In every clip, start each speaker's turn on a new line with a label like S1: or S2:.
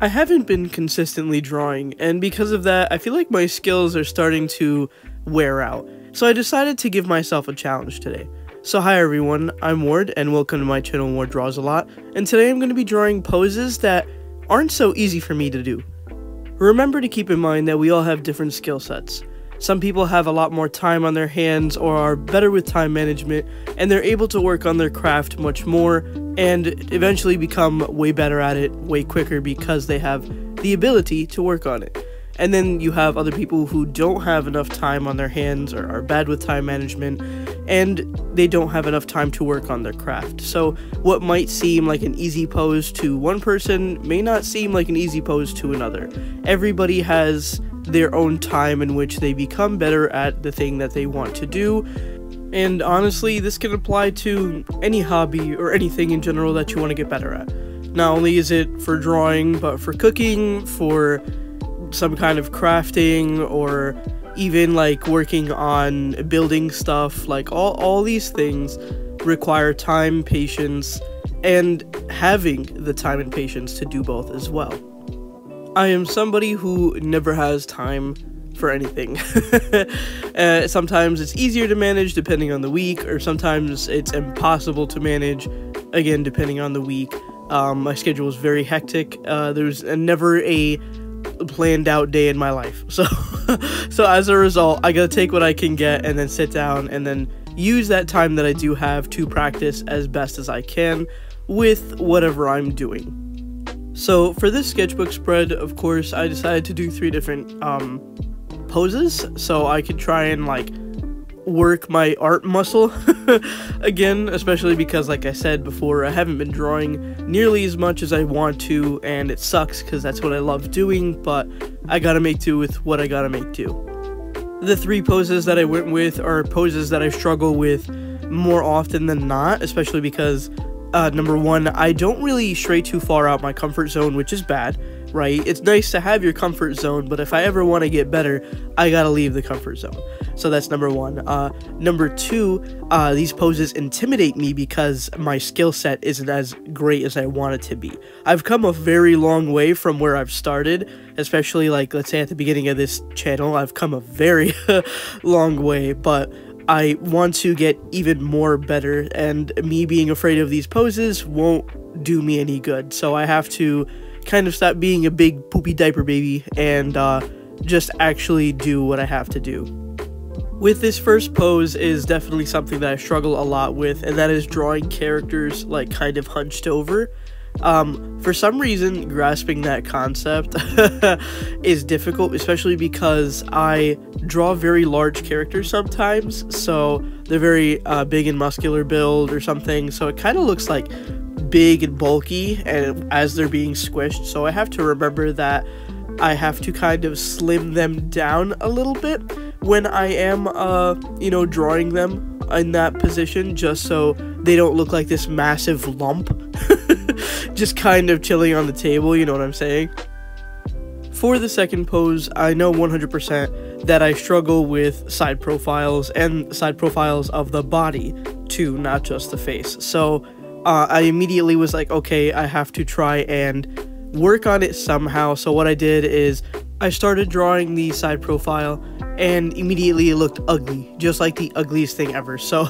S1: I haven't been consistently drawing, and because of that, I feel like my skills are starting to wear out. So I decided to give myself a challenge today. So hi everyone, I'm Ward, and welcome to my channel Wardrawsalot, and today I'm going to be drawing poses that aren't so easy for me to do. Remember to keep in mind that we all have different skill sets. Some people have a lot more time on their hands or are better with time management, and they're able to work on their craft much more and eventually become way better at it way quicker because they have the ability to work on it. And then you have other people who don't have enough time on their hands or are bad with time management, and they don't have enough time to work on their craft. So what might seem like an easy pose to one person may not seem like an easy pose to another. Everybody has their own time in which they become better at the thing that they want to do. And honestly, this can apply to any hobby or anything in general that you want to get better at. Not only is it for drawing, but for cooking, for some kind of crafting, or even like working on building stuff. Like all these things require time, patience, and having the time and patience to do both as well. I am somebody who never has time for anything. Sometimes it's easier to manage depending on the week, or sometimes it's impossible to manage, again, depending on the week. My schedule is very hectic. There's never a planned out day in my life. So as a result, I gotta take what I can get and then sit down and then use that time that I do have to practice as best as I can with whatever I'm doing. So for this sketchbook spread, of course, I decided to do 3 different poses so I could try and like work my art muscle again, especially because, like I said before, I haven't been drawing nearly as much as I want to, and it sucks because that's what I love doing, but I gotta make do with what I gotta make do. The 3 poses that I went with are poses that I struggle with more often than not, especially because number 1, I don't really stray too far out my comfort zone, which is bad, right? It's nice to have your comfort zone, but if I ever want to get better, I gotta leave the comfort zone. So that's number 1. Number 2, these poses intimidate me because my skill set isn't as great as I want it to be. I've come a very long way from where I've started, especially like, let's say at the beginning of this channel, I've come a very long way, but I want to get even more better, and me being afraid of these poses won't do me any good. So I have to kind of stop being a big poopy diaper baby and just actually do what I have to do. With this first pose is definitely something that I struggle a lot with, and that is drawing characters like kind of hunched over. For some reason, grasping that concept is difficult, especially because I draw very large characters sometimes, so they're very big and muscular build or something, so it kind of looks like big and bulky and as they're being squished, so I have to remember that I have to kind of slim them down a little bit when I am, you know, drawing them in that position, just so they don't look like this massive lump just kind of chilling on the table, you know what I'm saying? For the second pose, I know 100% that I struggle with side profiles and side profiles of the body too, not just the face. So I immediately was like, okay, I have to try and work on it somehow. So what I did is I started drawing the side profile, and immediately it looked ugly, just like the ugliest thing ever. So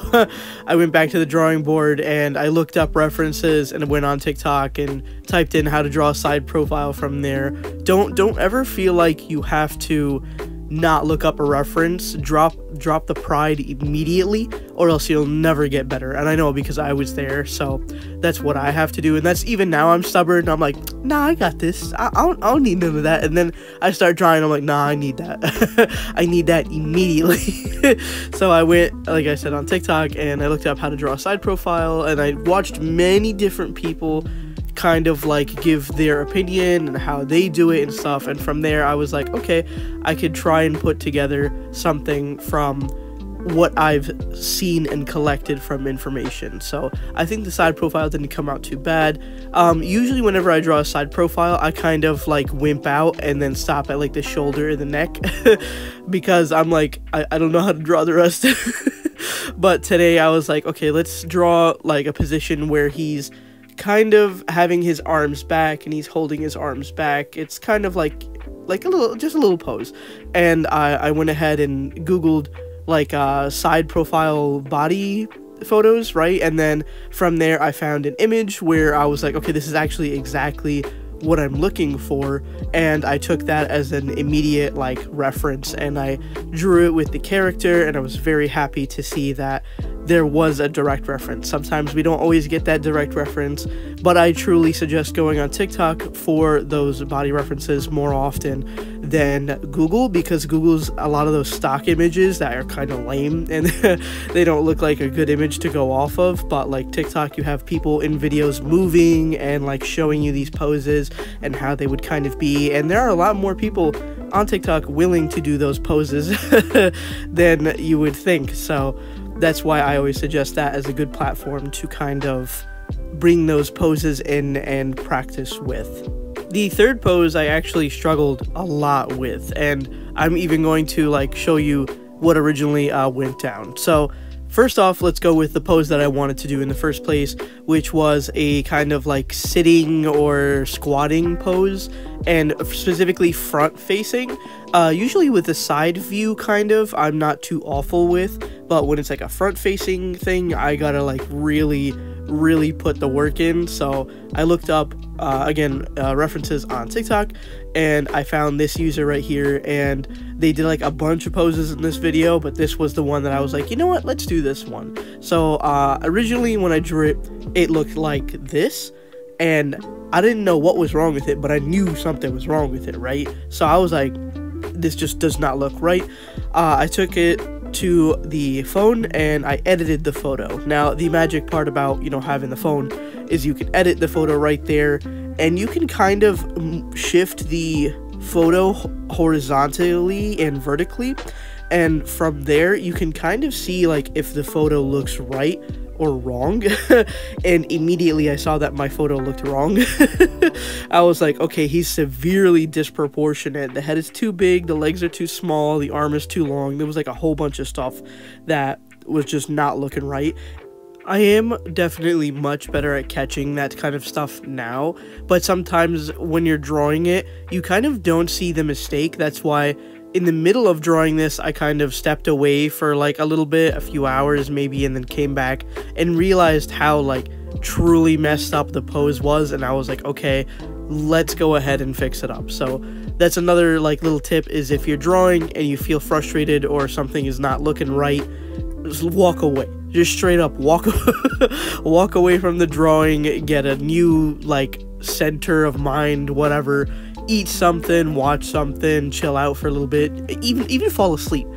S1: I went back to the drawing board and I looked up references and went on TikTok and typed in how to draw a side profile from there. Don't ever feel like you have to not look up a reference. Drop the pride immediately, or else you'll never get better. And I know, because I was there, so that's what I have to do. And that's, even now I'm stubborn. I'm like, nah, I got this. I don't need none of that. And then I start drawing, I'm like, nah, I need that. I need that immediately. So I went, like I said, on TikTok, and I looked up how to draw a side profile, and I watched many different people kind of like give their opinion and how they do it and stuff, and from there I was like, okay, I could try and put together something from what I've seen and collected from information. So I think the side profile didn't come out too bad. Usually whenever I draw a side profile, I kind of like wimp out and then stop at like the shoulder and the neck because I'm like, I don't know how to draw the rest. But today I was like, okay, let's draw like a position where he's kind of having his arms back, and he's holding his arms back. It's kind of like a little pose. And I went ahead and Googled like side profile body photos, right? And then from there I found an image where I was like, okay, this is actually exactly what I'm looking for, and I took that as an immediate like reference, and I drew it with the character, and I was very happy to see that there was a direct reference. Sometimes we don't always get that direct reference, but I truly suggest going on TikTok for those body references more often than Google, because Google's a lot of those stock images that are kind of lame and they don't look like a good image to go off of. But like TikTok, you have people in videos moving and like showing you these poses and how they would kind of be, and there are a lot more people on TikTok willing to do those poses than you would think. So that's why I always suggest that as a good platform to kind of bring those poses in and practice with. The third pose I actually struggled a lot with, and I'm even going to like show you what originally went down. So first off, let's go with the pose that I wanted to do in the first place, which was a kind of like sitting or squatting pose, and specifically front facing. Usually with a side view kind of, I'm not too awful with, but when it's like a front facing thing, I gotta like really put the work in. So I looked up references on TikTok, and I found this user right here, and they did like a bunch of poses in this video, but this was the one that I was like, you know what, let's do this one. So originally when I drew it, it looked like this, and I didn't know what was wrong with it, but I knew something was wrong with it, right? So I was like, this just does not look right. I took it to the phone and I edited the photo. Now the magic part about, you know, having the phone is you can edit the photo right there, and you can kind of shift the photo horizontally and vertically, and from there you can kind of see like if the photo looks right or wrong. And immediately I saw that my photo looked wrong. I was like, okay, he's severely disproportionate. The head is too big, the legs are too small, the arm is too long. There was like a whole bunch of stuff that was just not looking right. I am definitely much better at catching that kind of stuff now, but sometimes when you're drawing it, you kind of don't see the mistake. That's why in the middle of drawing this, I kind of stepped away for like a little bit, a few hours maybe, and then came back and realized how like truly messed up the pose was, and I was like, okay, let's go ahead and fix it up. So that's another like little tip, is if you're drawing and you feel frustrated or something is not looking right, just walk away. Just straight up walk away from the drawing, get a new like center of mind, whatever, eat something, watch something, chill out for a little bit, even fall asleep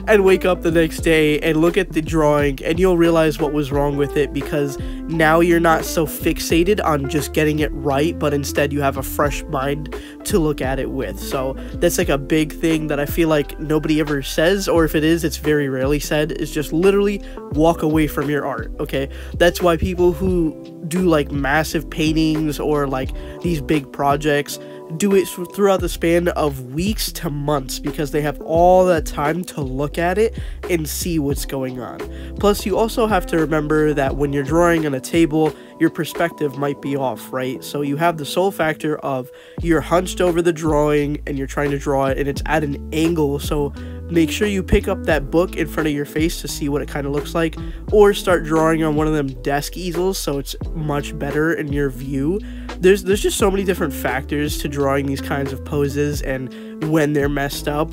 S1: and wake up the next day and look at the drawing, and you'll realize what was wrong with it, because now you're not so fixated on just getting it right, but instead you have a fresh mind to look at it with. So that's like a big thing that I feel like nobody ever says, or if it is, it's very rarely said, is just literally walk away from your art. Okay, that's why people who do like massive paintings or like these big projects do it throughout the span of weeks to months, because they have all that time to look at it and see what's going on. Plus, you also have to remember that when you're drawing on a table, your perspective might be off, right? So you have the sole factor of you're hunched over the drawing and you're trying to draw it and it's at an angle, so make sure you pick up that book in front of your face to see what it kind of looks like, or start drawing on one of them desk easels so it's much better in your view. There's just so many different factors to drawing these kinds of poses, and when they're messed up,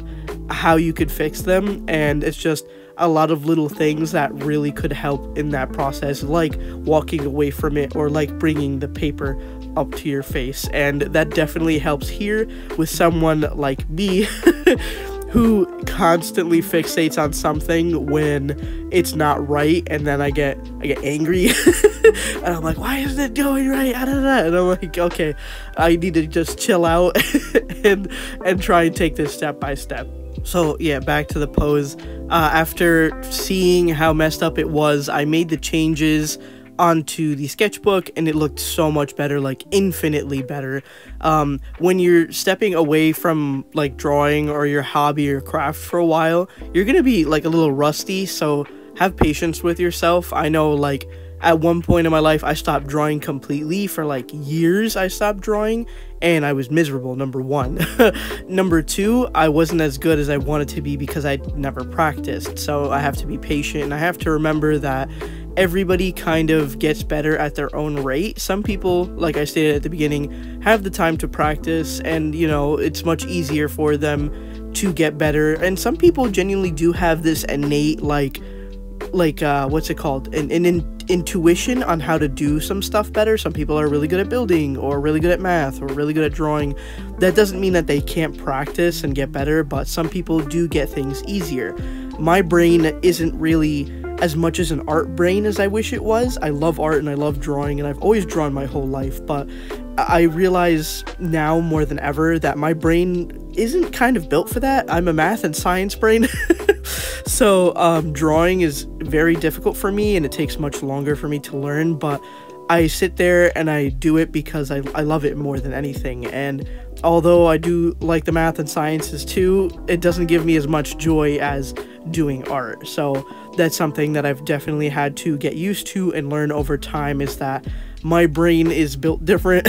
S1: how you could fix them, and it's just a lot of little things that really could help in that process, like walking away from it or like bringing the paper up to your face. And that definitely helps here with someone like me who constantly fixates on something when it's not right, and then I get angry and I'm like, why isn't it going right? And I'm like, okay, I need to just chill out and try and take this step by step. So yeah, back to the pose. After seeing how messed up it was, I made the changes onto the sketchbook, and it looked so much better, like infinitely better. When you're stepping away from like drawing or your hobby or craft for a while, you're gonna be like a little rusty, so have patience with yourself. I know like At one point in my life, I stopped drawing completely. For like years, I stopped drawing, and I was miserable, number one. Number two, I wasn't as good as I wanted to be because I never practiced. So I have to be patient, and I have to remember that everybody kind of gets better at their own rate. Some people, like I stated at the beginning, have the time to practice, and you know, it's much easier for them to get better. And some people genuinely do have this innate what's it called, an intuition on how to do some stuff better. Some people are really good at building, or really good at math, or really good at drawing. That doesn't mean that they can't practice and get better, but some people do get things easier. My brain isn't really as much as an art brain as I wish it was. I love art and I love drawing, and I've always drawn my whole life, but I realize now more than ever that my brain isn't kind of built for that. I'm a math and science brain. So drawing is very difficult for me, and it takes much longer for me to learn, but I sit there and I do it because I love it more than anything. And although I do like the math and sciences too, it doesn't give me as much joy as doing art. So that's something that I've definitely had to get used to and learn over time, is that my brain is built different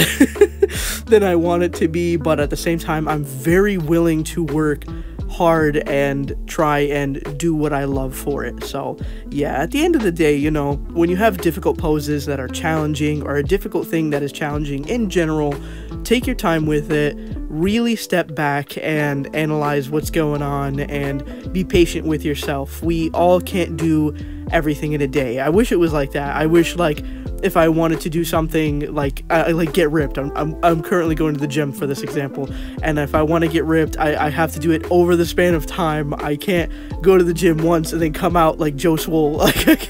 S1: than I want it to be, but at the same time, I'm very willing to work hard and try and do what I love for it. So yeah, at the end of the day, you know, when you have difficult poses that are challenging, or a difficult thing that is challenging in general, take your time with it, really step back and analyze what's going on, and be patient with yourself. We all can't do everything in a day. I wish it was like that. I wish, like, if I wanted to do something like get ripped, I'm currently going to the gym for this example, and if I want to get ripped, I have to do it over the span of time. I can't go to the gym once and then come out like Joe Swole. Like,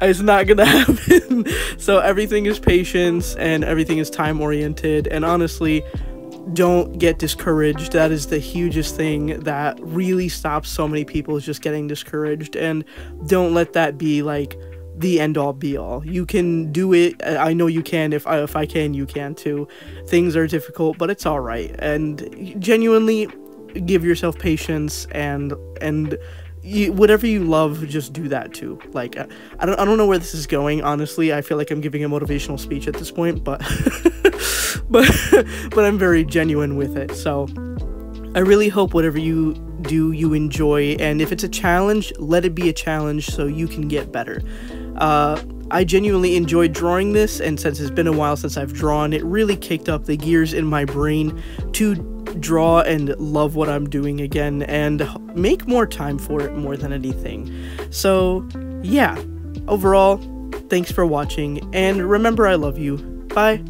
S1: it's not gonna happen. So everything is patience, and everything is time oriented, and honestly, don't get discouraged. That is the hugest thing that really stops so many people, is just getting discouraged. And don't let that be like the end all be all. You can do it. I know you can. If I can, you can too. Things are difficult, but it's all right. And genuinely give yourself patience, and whatever you love, just do that too. Like, I don't know where this is going, honestly. I feel like I'm giving a motivational speech at this point, but but I'm very genuine with it. So I really hope whatever you do, you enjoy, and if it's a challenge, let it be a challenge so you can get better. I genuinely enjoyed drawing this, and since it's been a while since I've drawn, it really kicked up the gears in my brain to draw and love what I'm doing again, and make more time for it more than anything. So yeah, overall, thanks for watching, and remember, I love you. Bye.